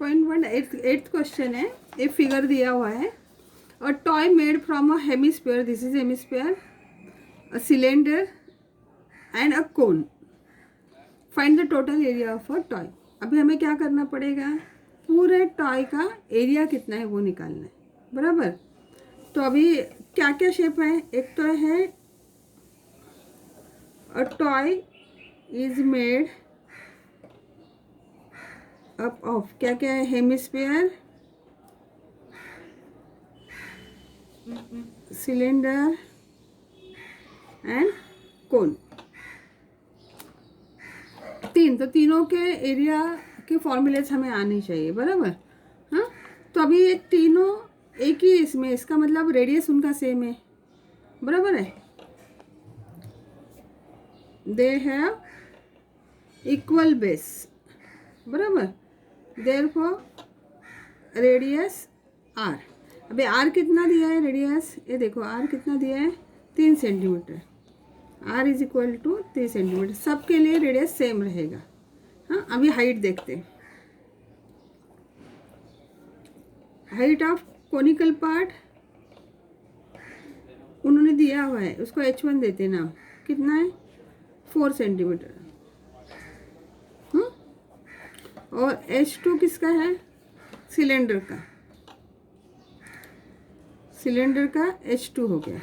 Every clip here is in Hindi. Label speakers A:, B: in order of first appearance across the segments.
A: 8.1 एट्थ क्वेश्चन है। एक फिगर दिया हुआ है, a toy made from a hemisphere, this is hemisphere, a cylinder and a cone, find the total area of a toy. अभी हमें क्या करना पड़ेगा, पूरे टॉय का एरिया कितना है वो निकालना है, बराबर। तो अभी क्या क्या शेप है, एक तो है अ toy is made up of, क्या क्या है, हेमिस्फीयर, सिलेंडर एंड कोन, तीन। तो तीनों के एरिया के फॉर्मूलेज हमें आनी चाहिए, बराबर। हाँ, तो अभी ये तीनों एक ही इसमें, इसका मतलब रेडियस उनका सेम है, बराबर है। दे हैव इक्वल बेस, बराबर। Therefore radius r. अभी आर कितना दिया है रेडियस, ये देखो आर कितना दिया है, 3 centimetre. R is equal to 3 centimetre, सबके लिए रेडियस सेम रहेगा। हाँ, अभी हाइट देखते हैं। हाइट ऑफ कोनिकल पार्ट उन्होंने दिया हुआ है, उसको H1 देते नाम, कितना है, 4 सेंटीमीटर। और H2 किसका है, सिलेंडर का, सिलेंडर का H2 हो गया।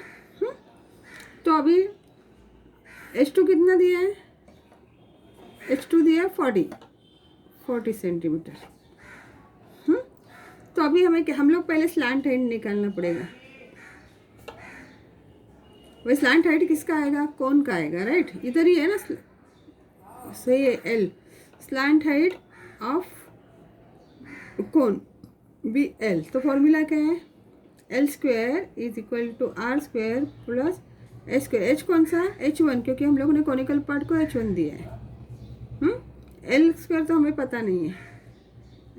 A: तो अभी H2 कितना दिया है, H2 दिया है 40 सेंटीमीटर। तो अभी हमें हम लोग पहले स्लैंट हाइट निकालना पड़ेगा। वही स्लैंट हाइट किसका आएगा, कोन का आएगा, राइट। इधर ही है ना, सही है, l. Slant height of cone भी एल। तो फॉर्मूला क्या है, l square is equal to are square plus h square. H कौन सा, H1, क्योंकि हम लोगों ने कोनिकल पार्ट को H1 दिया है। एल स्क्वायर तो हमें पता नहीं है।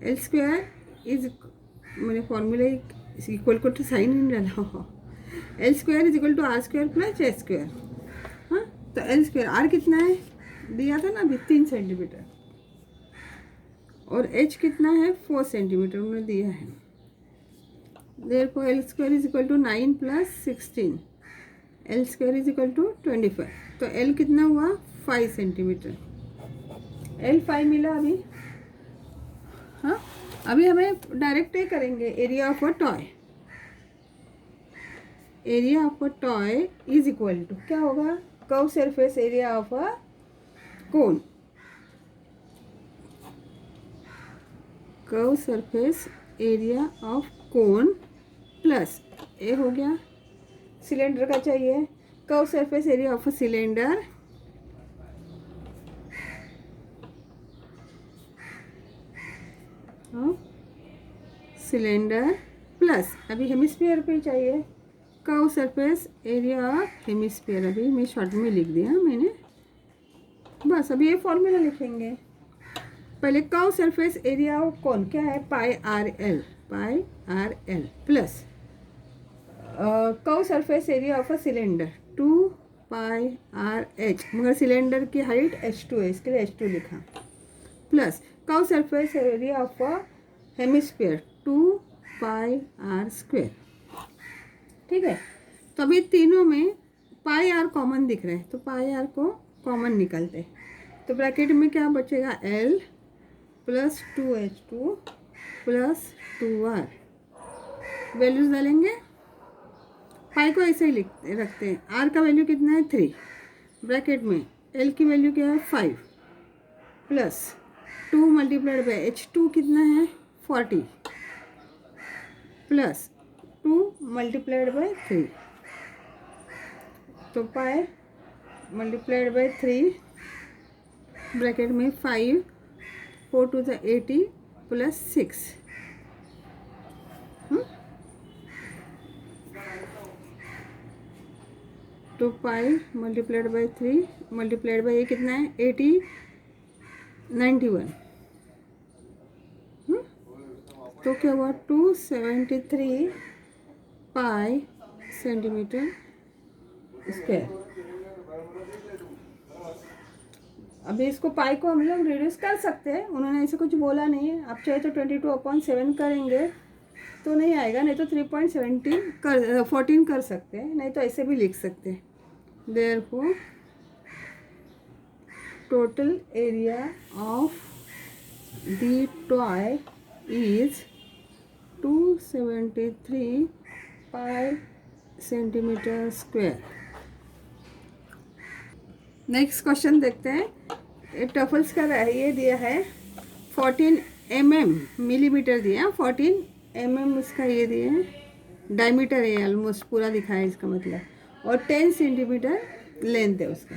A: एल स्क्वायर इज, मैंने फॉर्मूला इक्वल टू साइन नहीं डाला हो, l square is equal to are square plus h square. हाँ, तो एल स्क्वायर, आर कितना है दिया था ना अभी, 3 सेंटीमीटर, और एच कितना है, 4 सेंटीमीटर उन्होंने दिया है। Therefore L square is equal to 9 plus 16, l square is equal to 25। तो एल कितना हुआ, 5 सेंटीमीटर, एल 5 मिला अभी। हाँ, अभी हमें डायरेक्ट ही करेंगे, area of a toy. Area of a toy is equal to क्या होगा, curve surface area of a cone, curve surface area of cone plus a हो गया, सिलेंडर का चाहिए, curve surface area of a cylinder cylinder plus, अभी हेमिस्फीयर पे चाहिए, curve surface area of hemisphere. अभी मैं शॉर्ट में लिख दिया मैंने, बस अभी ये फॉर्मूला लिखेंगे। पहले कर्व सरफेस एरिया ऑफ कौन क्या है, pi r l plus curve surface area of a cylinder 2 pi r h, मगर सिलेंडर की हाइट H2 है, इसके लिए H2 लिखा, plus curve surface area of a hemisphere 2 pi r square. ठीक है, तो अभी तीनों में पाई आर कॉमन दिख रहे हैं, तो पाई आर को कॉमन निकालते हैं। तो ब्रैकेट में क्या बचेगा, L plus 2H2 plus 2R, values डालेंगे, पाई को ऐसे ही रखते हैं। आर का वैल्यू कितना है, 3, ब्रैकेट में एल की वैल्यू क्या है, 5 प्लस 2 मल्टीप्लाइड बाई H2 कितना है, 40 प्लस 2 मल्टीप्लाइड बाई 3, तो पाई मल्टीप्लाइड बाई 3 ब्रैकेट में 5 4 to the 80 प्लस 6, तो pi multiplied by 3 multiplied by ये कितना है, 80 91, तो क्या हुआ, 273 पाई सेंटीमीटर स्क्वायर। अभी इसको पाई को हम लोग रिड्यूस कर सकते हैं, उन्होंने ऐसे कुछ बोला नहीं है। आप चाहे तो 22/7 करेंगे तो नहीं आएगा, नहीं तो 3.17 कर 14 कर सकते हैं, नहीं तो ऐसे भी लिख सकते हैं। Therefore total area of the toy is 273 pi centimetre square. Next question देखते हैं। टफल्स का ये दिया है 14 मिलीमीटर दिया, 14 इसका ये दिया है, डायमीटर है ऑलमोस्ट पूरा दिखा है इसका मतलब, और 10 सेंटीमीटर लेंथ है उसका।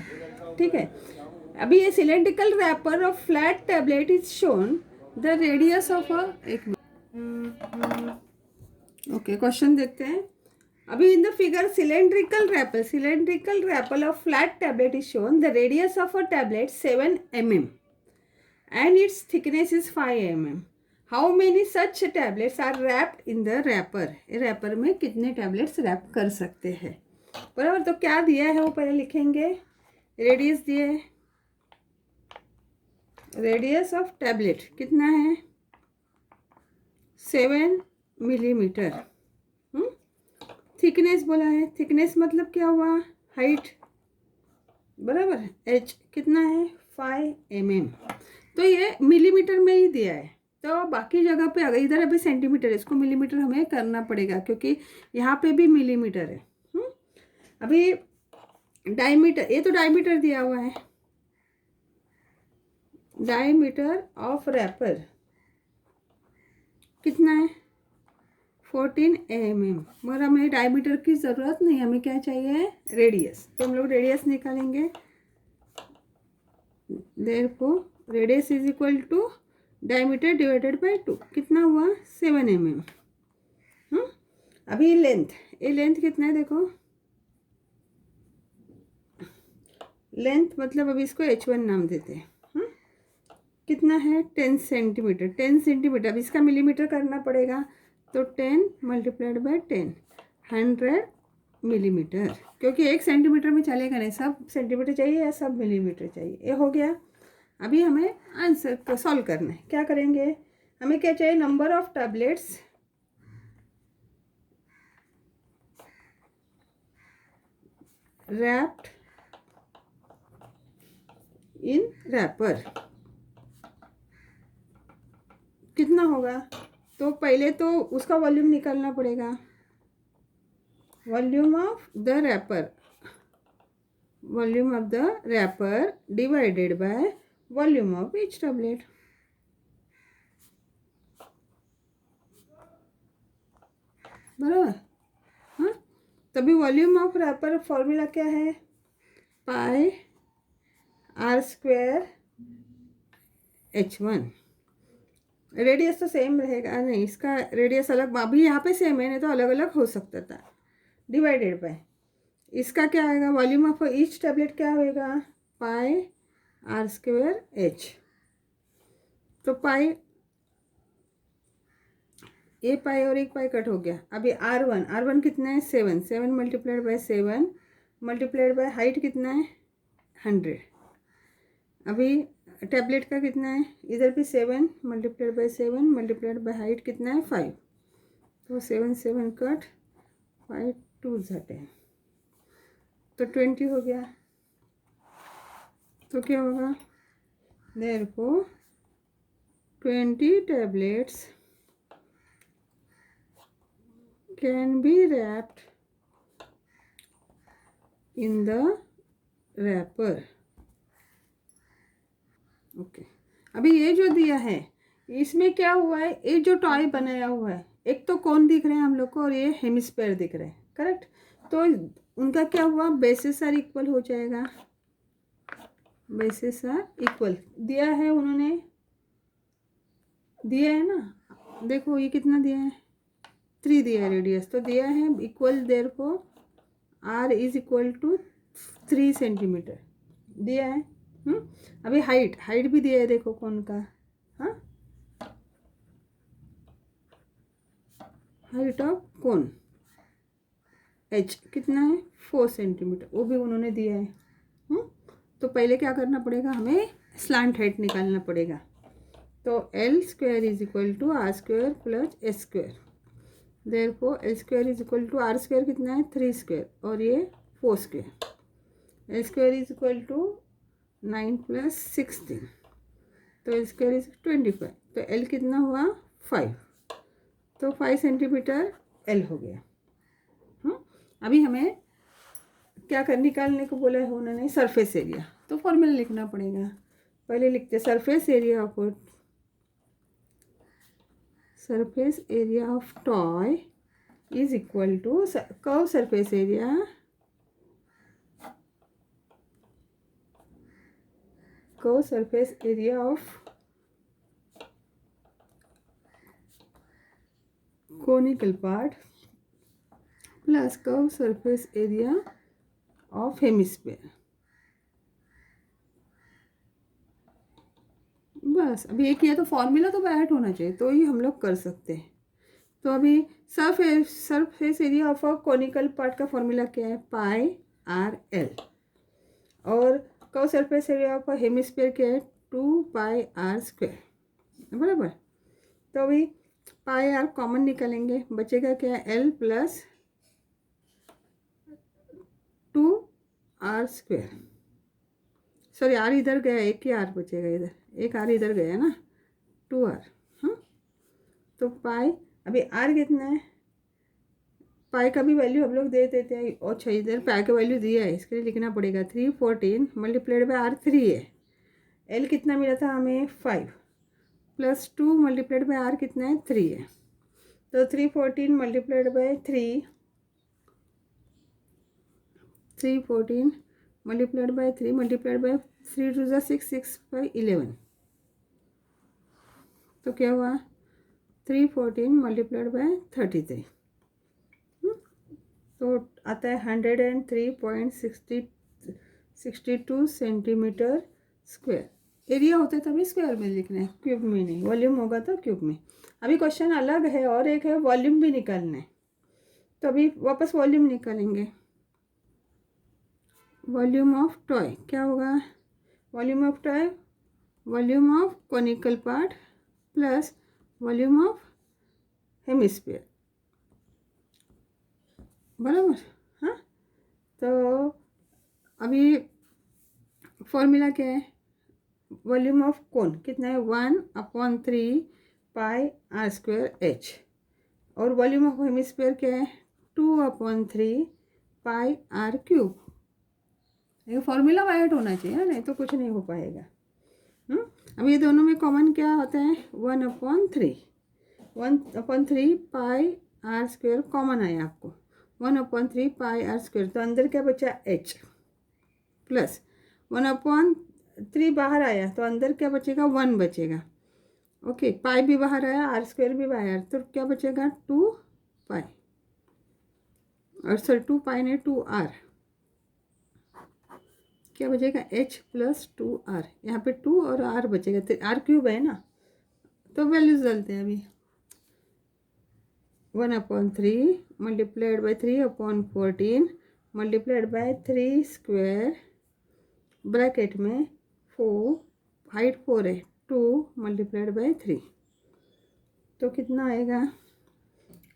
A: ठीक है, अभी ये cylindrical wrapper of flat tablet is shown the radius of एक ओके क्वेश्चन देखते हैं। अभी in the figure cylindrical wrapper of flat tablet is shown the radius of a tablet 7 mm and its thickness is 5 mm. How many such tablets are wrapped in the wrapper? Wrapper में कितने टैबलेट्स रैप कर सकते हैं, बराबर। तो क्या दिया है वो पहले लिखेंगे। रेडियस दिया है, रेडियस ऑफ टैबलेट कितना है 7 मिलीमीटर। थिकनेस बोला है, थिकनेस मतलब क्या हुआ, हाइट, बराबर। एच कितना है 5 mm। तो ये मिलीमीटर में ही दिया है, तो बाकी जगह पे अगर इधर अभी सेंटीमीटर है, इसको मिलीमीटर हमें करना पड़ेगा क्योंकि यहाँ पे भी मिलीमीटर है। अभी डायमीटर, ये तो डायमीटर दिया हुआ है, डायमीटर ऑफ रैपर कितना है 14 mm, मगर हमें डायमीटर की ज़रूरत नहीं, हमें क्या चाहिए रेडियस। तो हम लोग रेडियस निकालेंगे। Therefore radius is equal to diameter divided by 2, कितना हुआ 7 mm। अभी लेंथ, ये लेंथ कितना है देखो, लेंथ मतलब अभी इसको h1 नाम देते हैं। कितना है 10 सेंटीमीटर, 10 सेंटीमीटर। अब इसका मिलीमीटर करना पड़ेगा, तो 10 मल्टीप्लाइड बाय 10 100 मिलीमीटर, क्योंकि 1 सेंटीमीटर में चलेगा नहीं, सब सेंटीमीटर चाहिए या सब मिलीमीटर चाहिए। ये हो गया। अभी हमें आंसर को सॉल्व करना है। क्या करेंगे, हमें क्या चाहिए, number of tablets wrapped in wrapper कितना होगा। तो पहले तो उसका वॉल्यूम निकालना पड़ेगा, volume of the wrapper, volume of the wrapper divided by volume of each tablet. बराबर। हाँ, तभी वॉल्यूम ऑफ रैपर फॉर्मूला क्या है, पाई r² h1। रेडियस तो सेम रहेगा, नहीं इसका रेडियस अलग, अभी यहाँ पे सेम है, नहीं तो अलग अलग हो सकता था। डिवाइडेड बाय इसका क्या आएगा, वॉल्यूम ऑफ ईच टैबलेट क्या होएगा, पाई r² h। तो पाई, ये पाई और एक पाई कट हो गया। अभी r1 कितना है 7, 7 multiplied by 7 multiplied by height कितना है 100। अभी टैबलेट का कितना है, इधर भी 7 multiplied by 7 multiplied by height कितना है 5, तो 7 7 कट 5 2 10, तो 20 हो गया। तो क्या होगा, therefore 20 tablets can be wrapped in the wrapper. Okay, अभी ये जो दिया है इसमें क्या हुआ है, ये जो टॉय बनाया हुआ है, एक तो कौन दिख रहे हैं हम लोग को, और ये हेमिस्फीयर दिख रहे हैं, करेक्ट। तो उनका क्या हुआ, बेसिस आर इक्वल हो जाएगा, बेसिस आर इक्वल दिया है उन्होंने, दिया है ना, देखो ये कितना दिया है 3 दिया है रेडियस, तो दिया है equal, therefore r is equal to 3 centimetre दिया है। अभी हाइट भी दिया है, देखो कौन का, हाँ हाइट ऑफ कौन h कितना है 4 सेंटीमीटर, वो भी उन्होंने दिया है। तो पहले क्या करना पड़ेगा, हमें स्लांट हाइट निकालना पड़ेगा। तो L square is equal to are square plus S square, therefore L square is equal to are square कितना है 3 स्क्वायर और ये 4 square. L square is equal to 9 plus 16, तो एल स्क्वायर इज 25। तो एल कितना हुआ 5, तो 5 सेंटीमीटर एल हो गया। अभी हमें क्या कर निकालने को बोला है उन्होंने, सरफेस एरिया। तो फॉर्मूला लिखना पड़ेगा, पहले लिखते surface area of toy is equal to curve surface area of conical part plus curve surface area of hemisphere. बस अभी ये किया तो फॉर्मूला तो बैट होना चाहिए, तो ही हम लोग कर सकते हैं। तो अभी surface area of a conical part का फॉर्मूला क्या है, पाई आर एल, और curve surface area of a hemisphere क्या है 2 पाई आर स्क्वायर, बराबर। तो अभी पाई आर कॉमन निकालेंगे, बचेगा क्या L plus 2 R square, sorry R इधर गया, एक ही आर बचेगा इधर, एक आर इधर गया ना, 2 आर। तो पाई, अभी आर कितना है, पाई का भी वैल्यू हम लोग दे देते हैं। अच्छा इधर पाई का वैल्यू दिया है, इसके लिए लिखना पड़ेगा 314 मल्टीप्लाइड बाई आर 3 है। एल कितना मिला था हमें 5 प्लस 2 मल्टीप्लाइड बाई आर कितना है 3 है। तो 314 multiplied by 314 multiplied by 3 multiplied by 3 to 6, 6 by 11, तो क्या हुआ 314 मल्टीप्लाइड बाई 33, तो आता है 103.62 सेंटीमीटर स्क्वायर। एरिया होता है तभी स्क्वायर में लिखना है, क्यूब में नहीं। वॉल्यूम होगा तो क्यूब में। अभी क्वेश्चन अलग है और एक है वॉल्यूम भी निकालना है, तो अभी वापस वॉल्यूम निकालेंगे। वॉल्यूम ऑफ टॉय क्या होगा, volume of toy volume of conical part plus volume of hemisphere, बराबर। हाँ, तो अभी फॉर्मूला क्या है, वॉल्यूम ऑफ कोन कितना है 1/3 पाई आर स्क्वायर एच, और वॉल्यूम ऑफ हेमिस्फीयर क्या है 2/3 पाई आर क्यूब। ये फॉर्मूला वाइट होना चाहिए, नहीं तो कुछ नहीं हो पाएगा। अब ये दोनों में कॉमन क्या होता है 1/3 पाई आर स्क्वायर कॉमन आया आपको, 1/3 पाई आर स्क्वायर, तो अंदर क्या बचा एच, प्लस 1/3 बाहर आया तो अंदर क्या बचेगा 1 बचेगा। ओके, पाई भी बाहर आया, आर स्क्वायर भी बाहर, तो क्या बचेगा 2 पाई, और सर 2 पाई ने 2 आर, क्या बचेगा h प्लस 2 आर, यहाँ पे 2 और r बचेगा, तो आर क्यूब है ना, तो वैल्यूज डालते हैं अभी 1/3 multiplied by 3/14 multiplied by 3 square, bracket में 4, हाइट 4 है, 2 मल्टीप्लाइड बाई 3, तो कितना आएगा,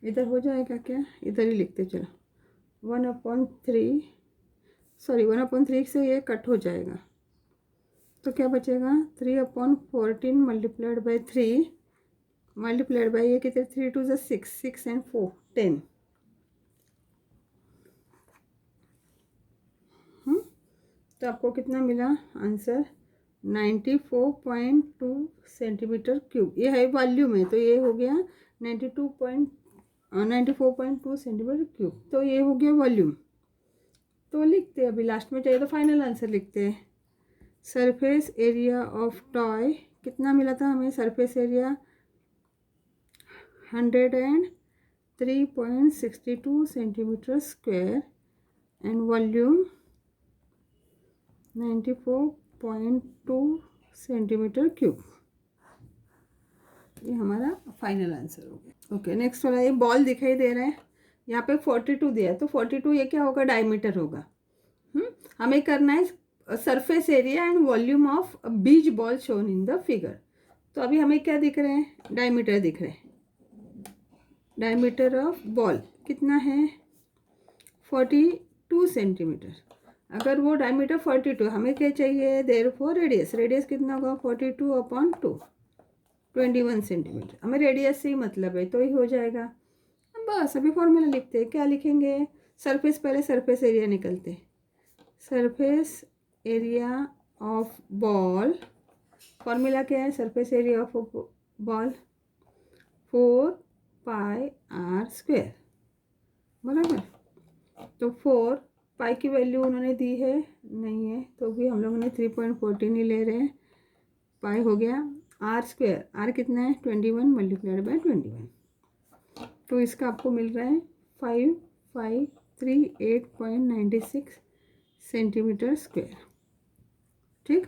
A: इधर हो जाएगा क्या, इधर ही लिखते चलो 1/3, सॉरी 1/3 से ये कट हो जाएगा, तो क्या बचेगा 3/14 मल्टीप्लाइड बाई 3 मल्टीप्लाइड बाई ये कितने 3 टू 6, 6 एंड 4 10, तो आपको कितना मिला आंसर 94.2 सेंटीमीटर क्यूब। ये है वॉल्यूम है, तो ये हो गया 94.2 सेंटीमीटर क्यूब, तो ये हो गया वॉल्यूम। तो लिखते हैं अभी लास्ट में चाहिए तो फाइनल आंसर लिखते हैं। सरफेस एरिया ऑफ टॉय कितना मिला था हमें, surface area 103.62 centimetre square and volume 94.2 centimetre cube. ये हमारा फाइनल आंसर हो गया। ओके, नेक्स्ट वाला, ये बॉल दिखाई दे रहा है, यहाँ पे 42 दिया है, तो 42 ये क्या होगा डायमीटर होगा। हमें करना है surface area and volume of beach ball shown in the figure. तो अभी हमें क्या दिख रहे हैं, डायमीटर दिख रहे हैं। डायमीटर ऑफ बॉल कितना है, 42 सेंटीमीटर। अगर वो डायमीटर 42, हमें क्या चाहिए, देयरफॉर रेडियस, रेडियस कितना होगा 42/2, 21 सेंटीमीटर। हमें रेडियस से ही मतलब है, तो ही हो जाएगा। बस अभी फॉर्मूला लिखते हैं, क्या लिखेंगे, सरफेस, पहले सरफेस एरिया निकलते, surface area of ball, formula क्या है, surface area of ball 4πr², बराबर। तो 4 पाई की वैल्यू उन्होंने दी है, नहीं है, तो भी हम लोगों ने 3.14 ही ले रहे हैं, पाई हो गया। r², r कितना है 21 मल्टीप्लाइड बाय 21, तो इसका आपको मिल रहा है 5538.96 सेंटीमीटर स्क्वायर। ठीक,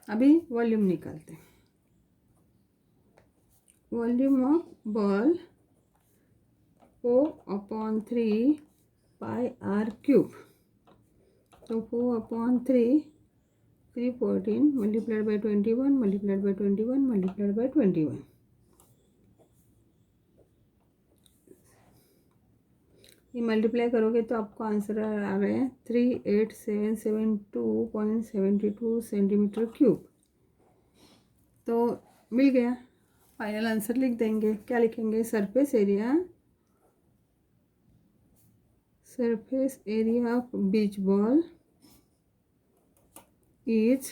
A: अभी वॉल्यूम निकालते हैं। वॉल्यूम ऑफ बॉल 4/3πr³, तो 4/3, 314 multiplied by 21 multiplied by 21 multiplied by 21, ये मल्टीप्लाई करोगे तो आपको आंसर आ रहे हैं 38772.72 सेंटीमीटर क्यूब। तो मिल गया, फाइनल आंसर लिख देंगे। क्या लिखेंगे, surface area of beach ball is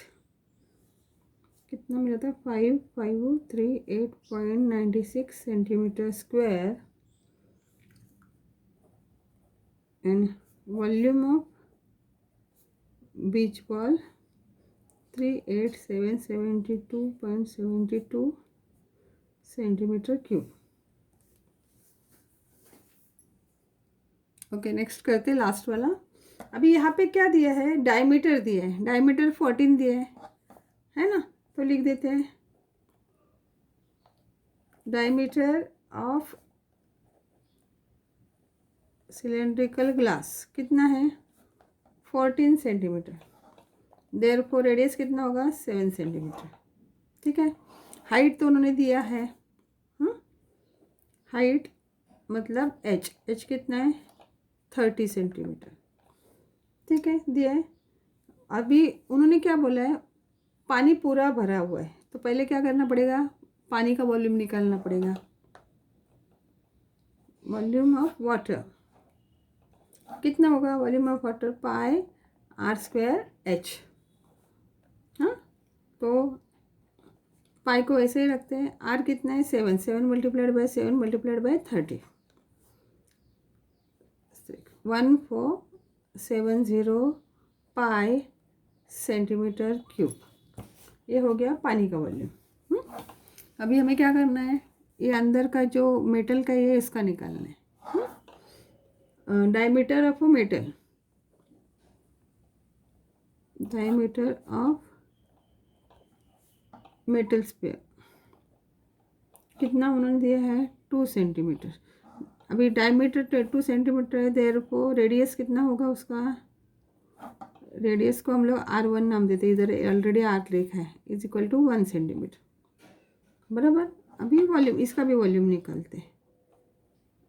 A: कितना मिला था, 5538.96 centimetre square, and volume of beach ball 38772.72 centimetre cube. Okay, next करते हैं लास्ट वाला। अभी यहाँ पे क्या दिया है, डायमीटर दिया है, डायमीटर 14 दिया है ना, तो लिख देते हैं डायमीटर ऑफ सिलेंड्रिकल ग्लास कितना है 14 सेंटीमीटर, देयरफॉर रेडियस कितना होगा 7 सेंटीमीटर। ठीक है, हाइट तो उन्होंने दिया है, हाइट मतलब एच कितना है 30 सेंटीमीटर। ठीक है, दिया है। अभी उन्होंने क्या बोला है, पानी पूरा भरा हुआ है, तो पहले क्या करना पड़ेगा, पानी का वॉल्यूम निकालना पड़ेगा। वॉल्यूम ऑफ वाटर कितना होगा, वॉल्यूम ऑफ वाटर πr²h। हाँ, तो पाई को ऐसे ही रखते हैं। आर कितना है 7, 7 multiplied by 7 multiplied by 30, 1470 pi centimetre cube. ये हो गया पानी का वॉल्यूम। अभी हमें क्या करना है, ये अंदर का जो मेटल का ये इसका निकालना है, diameter of metal, diameter of metal sphere कितना उन्होंने दिया है 2 सेंटीमीटर। अभी डायमीटर 2 सेंटीमीटर है, देयरफॉर रेडियस कितना होगा उसका, रेडियस को हम लोग r1 नाम देते हैं, इधर ऑलरेडी r लिखा है, इज इक्वल टू 1 सेंटीमीटर, बराबर। अभी वॉल्यूम, इसका भी वॉल्यूम निकालते हैं,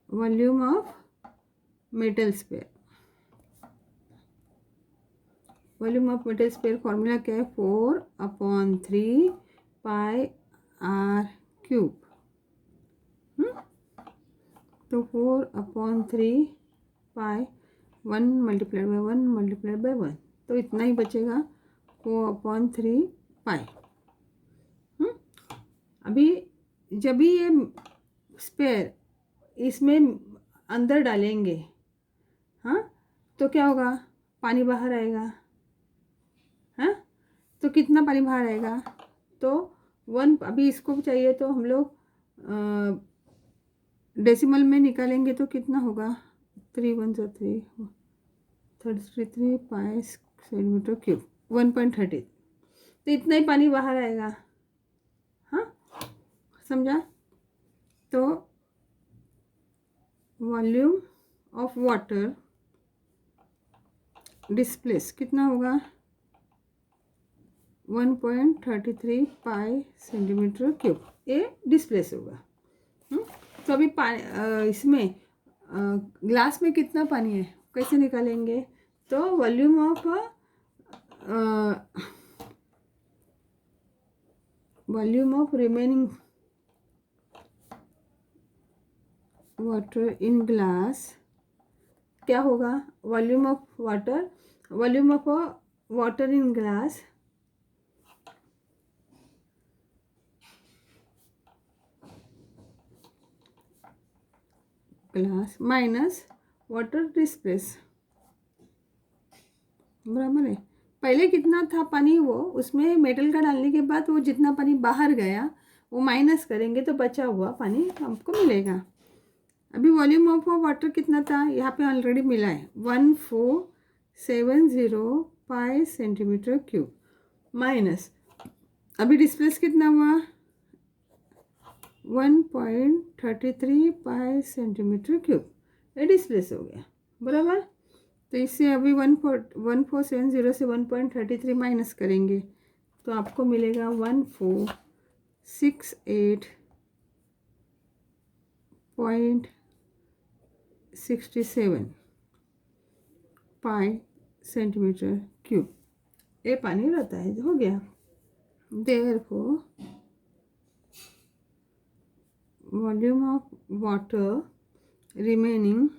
A: volume of metal sphere, volume of metal sphere formula क्या है 4/3πr³। तो 4/3π 1 मल्टीप्लाइड बाय 1 मल्टीप्लाइड बाय 1, तो इतना ही बचेगा 4/3π। अभी जब भी ये स्पेयर इसमें अंदर डालेंगे, हाँ, तो क्या होगा, पानी बाहर आएगा, हाँ, तो कितना पानी बाहर आएगा, तो 1, अभी इसको चाहिए तो हम लोग डेसिमल में निकालेंगे तो कितना होगा, 3 1 3 33 पाई सेंटीमीटर क्यूब, 1.30, तो इतना ही पानी बाहर आएगा। हाँ, समझा। तो वॉल्यूम ऑफ वाटर डिस्प्लेस कितना होगा 1.33 पाई सेंटीमीटर क्यूब ये डिस्प्लेस होगा। तो अभी इसमें ग्लास में कितना पानी है कैसे निकालेंगे? तो volume of remaining water in glass क्या होगा? Volume of water in glass minus water displace, बराबर है। पहले कितना था पानी, वो उसमें मेटल का डालने के बाद वो जितना पानी बाहर गया वो माइनस करेंगे तो बचा हुआ पानी हमको मिलेगा। अभी वॉल्यूम ऑफ वाटर कितना था यहाँ पे ऑलरेडी मिला है 1470 पाई सेंटीमीटर क्यूब माइनस अभी डिस्प्लेस कितना हुआ 1.33 पाई सेंटीमीटर क्यूब, ये डिस्प्लेस हो गया, बराबर। तो इससे अभी 1470 से 1.33 माइनस करेंगे तो आपको मिलेगा 1468.67 पाई सेंटीमीटर क्यूब ये पानी रहता है। हो गया। Therefore, volume of water remaining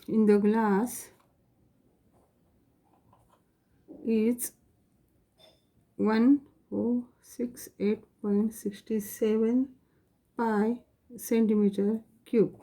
A: in the glass is 1468.67 pi centimeter cube.